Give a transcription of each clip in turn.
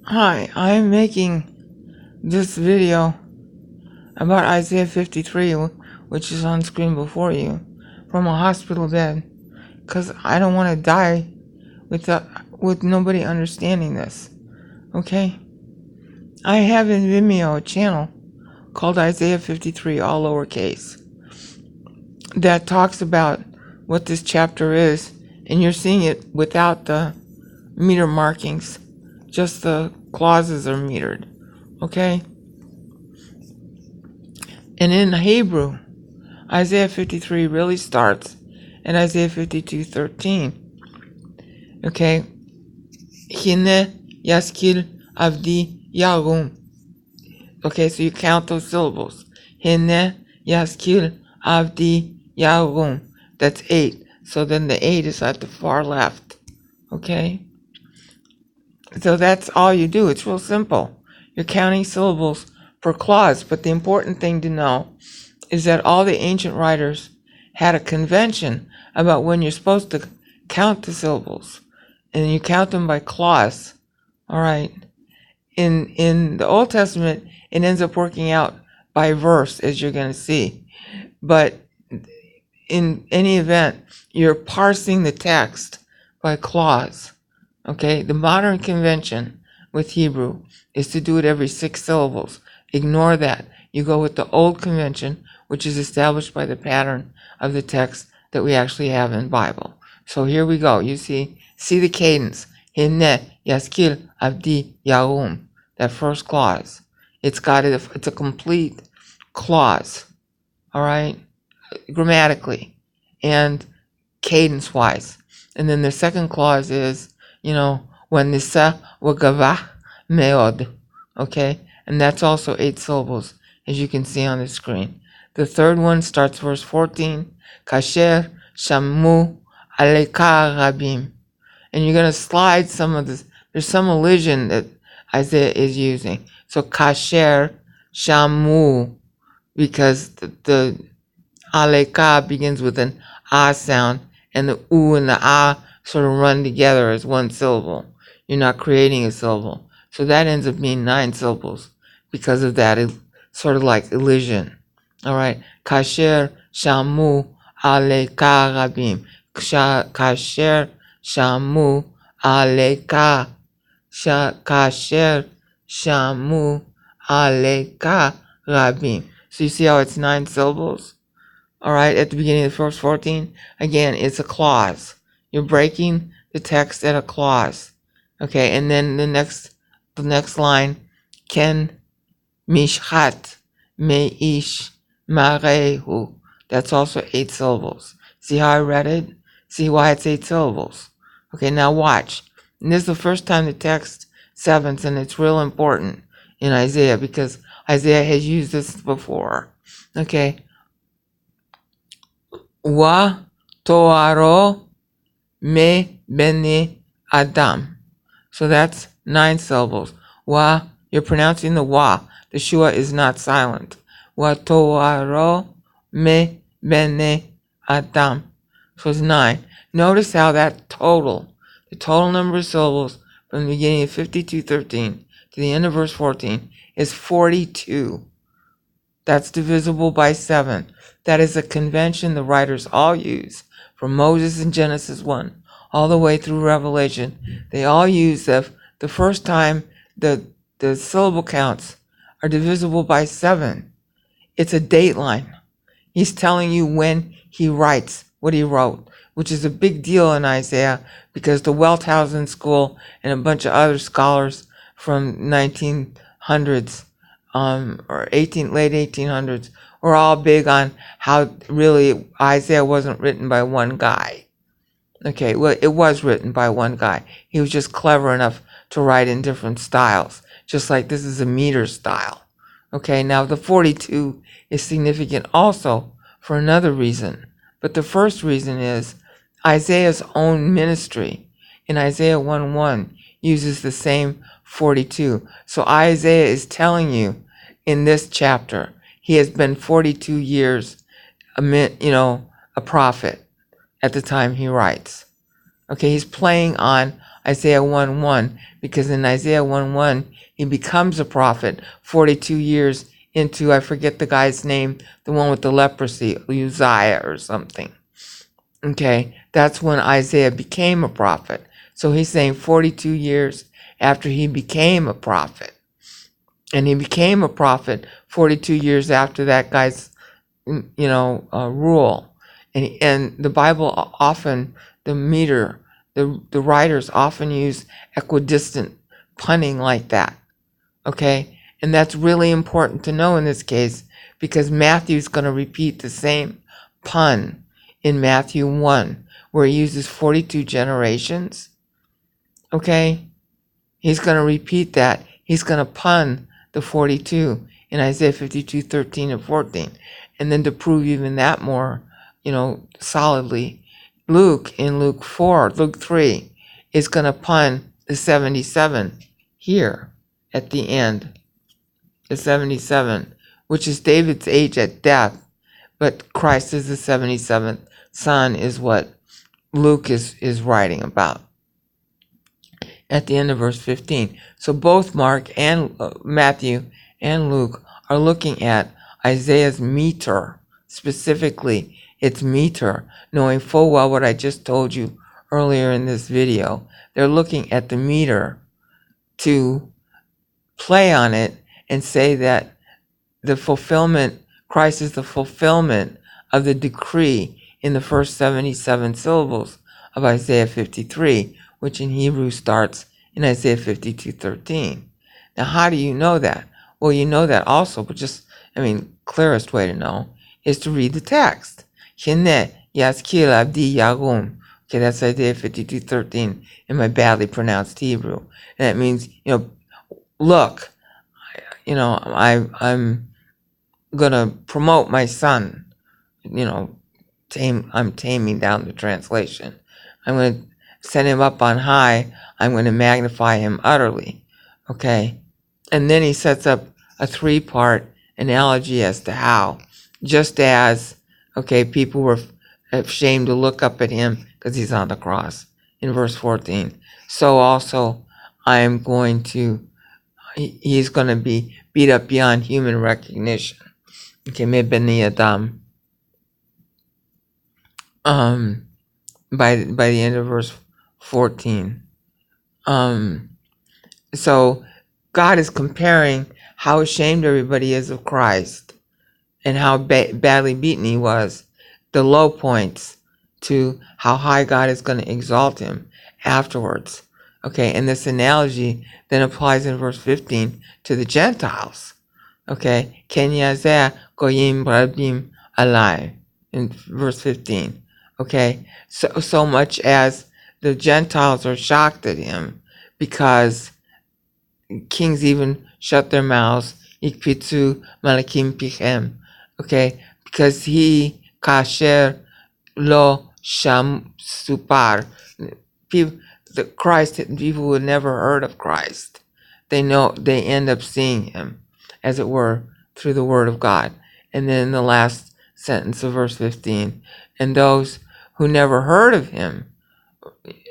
Hi, I'm making this video about Isaiah 53, which is on screen before you, from a hospital bed, because I don't want to die with nobody understanding this, okay? I have in Vimeo a channel called Isaiah 53, all lowercase, that talks about what this chapter is, and you're seeing it without the meter markings, just the clauses are metered, okay? And in Hebrew, Isaiah 53 really starts in Isaiah 52:13. Okay? Hine yaskil avdi yarum. Okay, so you count those syllables. Hine yaskil avdi yarum. That's 8. So then the 8 is at the far left. Okay? So that's all you do. It's real simple. You're counting syllables per clause, but the important thing to know is that all the ancient writers had a convention about when you're supposed to count the syllables, and you count them by clause. All right. In the Old Testament, it ends up working out by verse, as you're going to see. But in any event, you're parsing the text by clause. Okay. The modern convention with Hebrew is to do it every 6 syllables. Ignore that. You go with the old convention, which is established by the pattern of the text that we actually have in Bible. So here we go. You see the cadence. Hine yaskil avdi yaum. That first clause. It's a complete clause. All right, grammatically and cadence-wise. And then the second clause is, when nisa wagava meod. Okay, and that's also 8 syllables, as you can see on the screen. The third one starts verse 14, kasher shamu aleka rabim. And you're going to slide some of this. There's some elision that Isaiah is using. So kasher shamu, because the aleka begins with an ah sound, and the u and the ah sort of run together as one syllable. You're not creating a syllable. So that ends up being 9 syllables because of that sort of like elision. All right. Kasher shamu aleka rabim. Kasher shamu aleka. Kasher shamu aleka rabim. So you see how it's 9 syllables? All right. At the beginning of verse 14, again, it's a clause. You're breaking the text at a clause. Okay. And then the next line, ken mishchat meish marehu. That's also 8 syllables. See how I read it? See why it's 8 syllables. Okay, now watch. And this is the first time the text sevens, and it's real important in Isaiah because Isaiah has used this before. Okay. Wa toaro me bene adam. So that's 9 syllables. Wa, you're pronouncing the wa. The shua is not silent. Wa toaro me bene adam. So it's 9. Notice how that the total number of syllables from the beginning of 52:13 to the end of verse 14 is 42. That's divisible by 7. That is a convention the writers all use from Moses in Genesis 1 all the way through Revelation. They all use the first time the syllable counts are divisible by 7. It's a date line. He's telling you when he writes what he wrote, which is a big deal in Isaiah because the Welthausen School and a bunch of other scholars from 1900s or late 1800s were all big on how really Isaiah wasn't written by one guy. Okay, well, it was written by one guy. He was just clever enough to write in different styles, just like this is a meter style. Okay, now the 42 is significant also for another reason. But the first reason is Isaiah's own ministry in Isaiah 1:1 uses the same 42. So Isaiah is telling you in this chapter, he has been 42 years, a prophet at the time he writes. Okay, he's playing on Isaiah 1:1, because in Isaiah 1:1, he becomes a prophet 42 years into, I forget the guy's name, the one with the leprosy, Uzziah or something. Okay, that's when Isaiah became a prophet. So he's saying 42 years after he became a prophet. And he became a prophet 42 years after that guy's, rule. And the Bible often, the writers often use equidistant punning like that. Okay? And that's really important to know in this case, because Matthew's going to repeat the same pun in Matthew 1, where he uses 42 generations. Okay? He's going to repeat that. He's going to pun the 42 in Isaiah 52:13 and 14. And then to prove even that more, solidly, Luke 3, is going to pun the 77 here at the end. The 77, which is David's age at death, but Christ is the 77th son, is what Luke is writing about at the end of verse 15. So both Mark and Matthew and Luke are looking at Isaiah's meter, specifically its meter, knowing full well what I just told you earlier in this video. They're looking at the meter to play on it and say that the fulfillment, Christ is the fulfillment of the decree in the first 77 syllables of Isaiah 53, which in Hebrew starts in Isaiah 52:13. Now, how do you know that? Well, you know that also, but clearest way to know is to read the text. Hine yaskil abdi yagun. Okay, that's Isaiah 52:13 in my badly pronounced Hebrew. And that means, look, I'm gonna promote my son. I'm taming down the translation. I'm gonna set him up on high. I'm going to magnify him utterly. Okay? And then he sets up a 3-part analogy as to how. Just as, people were ashamed to look up at him because he's on the cross in verse 14. So also, he's going to be beat up beyond human recognition. Okay, Mebeni Adam. By the end of verse 14. So God is comparing how ashamed everybody is of Christ and how badly beaten he was, the low points, to how high God is going to exalt him afterwards. Okay, and this analogy then applies in verse 15 to the Gentiles. Okay, Kenyazeh goyim rabim alai, in verse 15. Okay, so much as the Gentiles are shocked at him, because kings even shut their mouths. Ikpitzu malakim pichem. Okay, because he kasher lo sham supar. People who had never heard of Christ, they end up seeing him, as it were, through the word of God. And then in the last sentence of verse 15, and those who never heard of him.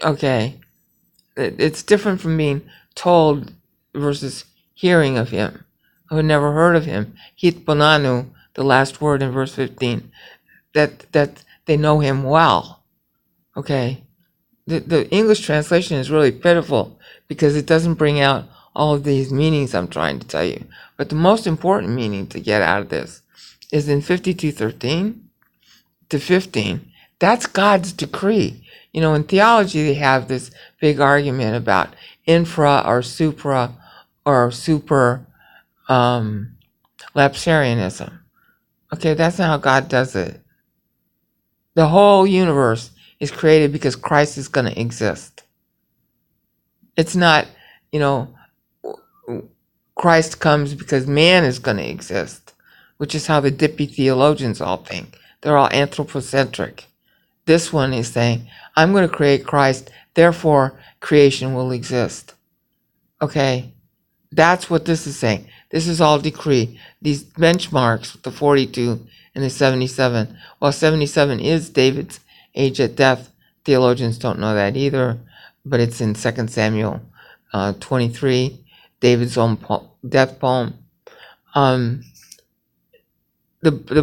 Okay, it's different from being told versus hearing of him, who never heard of him. Hitbonanu, the last word in verse 15, that they know him well. Okay, the English translation is really pitiful because it doesn't bring out all of these meanings I'm trying to tell you. But the most important meaning to get out of this is in 52:13 to 15. That's God's decree. In theology, they have this big argument about infra or supra or super lapsarianism. Okay, that's not how God does it. The whole universe is created because Christ is going to exist. It's not, Christ comes because man is going to exist, which is how the dippy theologians all think. They're all anthropocentric. This one is saying, I'm going to create Christ, therefore creation will exist. Okay? That's what this is saying. This is all decree. These benchmarks, the 42 and the 77. Well, 77 is David's age at death. Theologians don't know that either. but it's in 2 Samuel 23, David's own death poem. The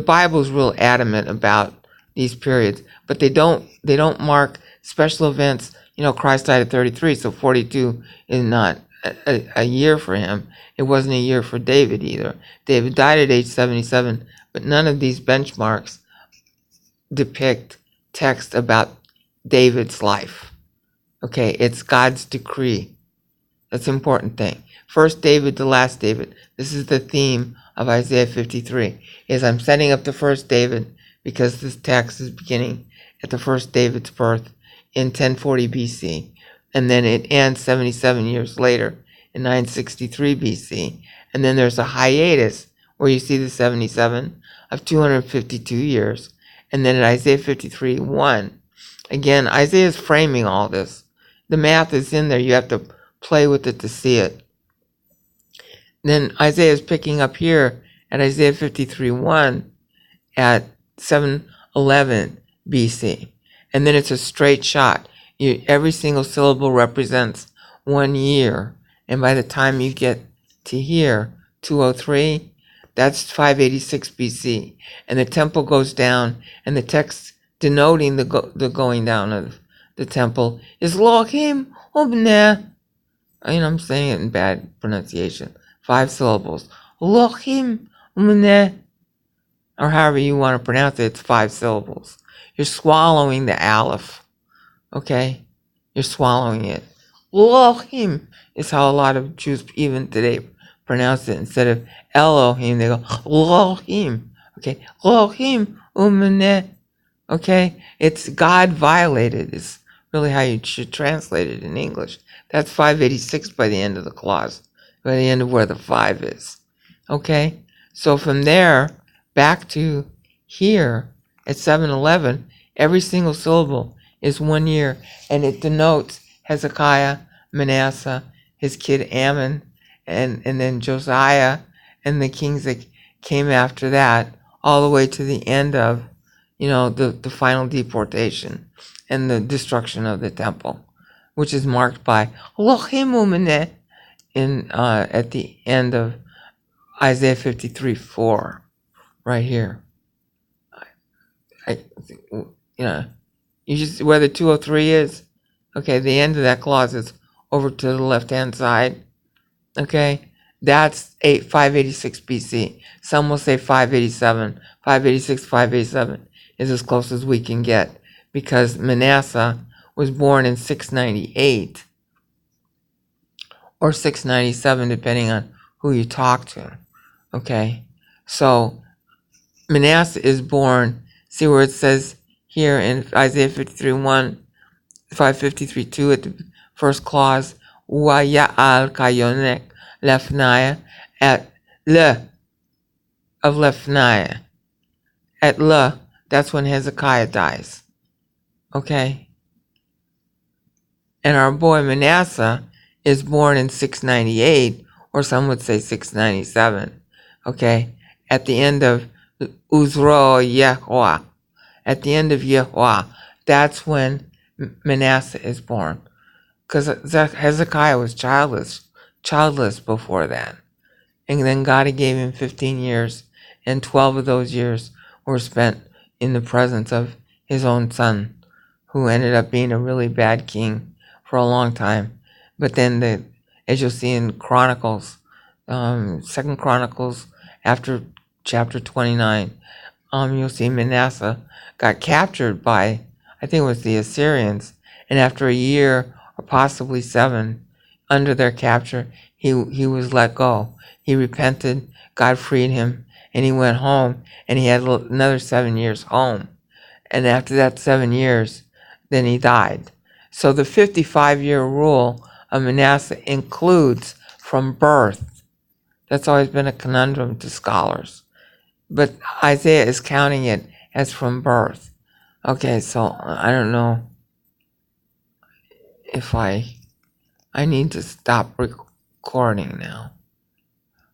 Bible is real adamant about these periods, but they don't mark special events. Christ died at 33, so 42 is not a year for him. It wasn't a year for David either. David died at age 77, but none of these benchmarks depict text about David's life. Okay, it's God's decree. That's an important thing. First David to last David. This is the theme of Isaiah 53. Is I'm setting up the first David because this text is beginning at the first David's birth in 1040 BC. And then it ends 77 years later in 963 BC. And then there's a hiatus where you see the 77 of 252 years. And then in Isaiah 53, 1. Again, Isaiah is framing all this. The math is in there. You have to play with it to see it. Then Isaiah is picking up here at Isaiah 53, 1 at 711 BC. And then it's a straight shot. Every single syllable represents 1 year. And by the time you get to here, 203, that's 586 BC. And the temple goes down, and the text denoting the going down of the temple is Lohim Obneh. I'm saying it in bad pronunciation. 5 syllables. Lohim Obneh. Or however you want to pronounce it, it's 5 syllables. You're swallowing the aleph. Okay? You're swallowing it. Lohim is how a lot of Jews even today pronounce it. Instead of Elohim, they go Lohim. Okay? Lohim Obneh. Okay? It's God violated is really how you should translate it in English. That's 586 by the end of the clause, by the end of where the 5 is. Okay? So from there back to here at 711, every single syllable is 1 year, and it denotes Hezekiah, Manasseh, his kid Ammon, and then Josiah, and the kings that came after that, all the way to the end of, the final deportation and the destruction of the temple, which is marked by Lohim Umeneh at the end of Isaiah 53, 4, right here. You just where the 203 is. Okay, the end of that clause is over to the left-hand side. Okay, that's 586 BC. Some will say 587. 586, 587 is as close as we can get, because Manasseh was born in 698 or 697, depending on who you talk to. Okay, so Manasseh is born, see where it says here in Isaiah 53, 1, 553, 2 at the first clause, Waya'al kayonek lefnaya at le of lefnaya. At le, that's when Hezekiah dies. Okay? And our boy Manasseh is born in 698, or some would say 697. Okay? At the end of Uzro Yehwah. At the end of Yehwah, that's when Manasseh is born. Because Hezekiah was childless before that. And then God gave him 15 years, and 12 of those years were spent in the presence of his own son, who ended up being a really bad king for a long time. But then, as you'll see in Chronicles, 2 Chronicles, after chapter 29, you'll see Manasseh got captured by, I think it was the Assyrians, and after a year or possibly 7 under their capture, he was let go. He repented, God freed him, and he went home, and he had another 7 years home. And after that 7 years, then he died. So the 55-year rule of Manasseh includes from birth. That's always been a conundrum to scholars. But Isaiah is counting it as from birth. Okay, so I don't know if I need to stop recording now.